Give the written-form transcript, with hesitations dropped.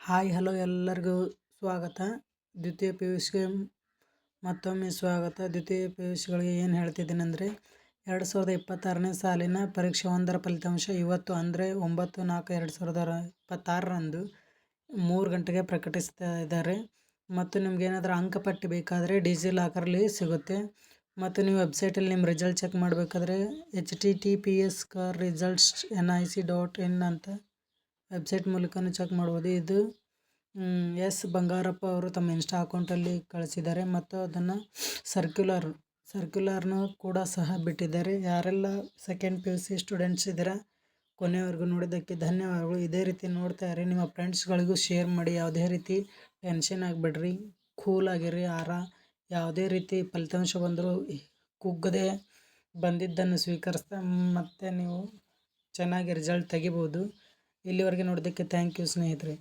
Hi hello ಎಲ್ಲರಿಗೂ ಸ್ವಾಗತ. ದ್ವಿತೀಯ ಪಿ ಯು ಸಿಗೆ ಮತ್ತೊಮ್ಮೆ ಸ್ವಾಗತ. ದ್ವಿತೀಯ ಪಿ ಯು ಸಿಗಳಿಗೆ ಏನು ಹೇಳ್ತಿದ್ದೀನಿ ಅಂದರೆ 2026ನೇ ಸಾಲಿನ ಪರೀಕ್ಷೆ 1ರ ಫಲಿತಾಂಶ ಇವತ್ತು ಅಂದರೆ 9/4/2026ರಂದು 3 ಗಂಟೆಗೆ ಪ್ರಕಟಿಸ್ತಾ ಇದ್ದಾರೆ. ಮತ್ತು ನಿಮ್ಗೇನಾದರೂ ಅಂಕಪಟ್ಟಿ ಬೇಕಾದರೆ ಡಿಜಿಲಾಕರಲ್ಲಿ ಸಿಗುತ್ತೆ. ಮತ್ತು ನೀವು ವೆಬ್ಸೈಟಲ್ಲಿ ನಿಮ್ಮ ರಿಸಲ್ಟ್ ಚೆಕ್ ಮಾಡಬೇಕಾದ್ರೆ https://results.nic.in ಅಂತ ವೆಬ್ಸೈಟ್ ಮೂಲಕನೂ ಚೆಕ್ ಮಾಡ್ಬೋದು. ಇದು ಎಸ್ ಬಂಗಾರಪ್ಪ ಅವರು ತಮ್ಮ ಇನ್ಸ್ಟಾ ಅಕೌಂಟಲ್ಲಿ ಕಳಿಸಿದ್ದಾರೆ ಮತ್ತು ಅದನ್ನು ಸರ್ಕ್ಯುಲರ್ನು ಕೂಡ ಸಹ ಬಿಟ್ಟಿದ್ದಾರೆ. ಯಾರೆಲ್ಲ second P U C students ಇದ್ದೀರಾ ಕೊನೆಯವರೆಗೂ ನೋಡಿದ್ದಕ್ಕೆ ಧನ್ಯವಾದಗಳು. ಇದೇ ರೀತಿ ನೋಡ್ತಾ ಇರಿ, ನಿಮ್ಮ ಫ್ರೆಂಡ್ಸ್ಗಳಿಗೂ ಶೇರ್ ಮಾಡಿ. ಯಾವುದೇ ರೀತಿ ಟೆನ್ಷನ್ ಆಗಿಬಿಡ್ರಿ, ಕೂಲ್ ಆಗಿರಿ. ಯಾವುದೇ ರೀತಿ ಫಲಿತಾಂಶ ಬಂದರೂ ಕುಗ್ಗದೆ ಬಂದಿದ್ದನ್ನು ಸ್ವೀಕರಿಸ್ತಾ ಮತ್ತೆ ನೀವು ಚೆನ್ನಾಗಿ ರಿಸಲ್ಟ್ ತೆಗಿಬೋದು. ಇಲ್ಲಿವರೆಗೆ ನೋಡೋದಕ್ಕೆ ಥ್ಯಾಂಕ್ ಯು ಸ್ನೇಹಿತರೆ.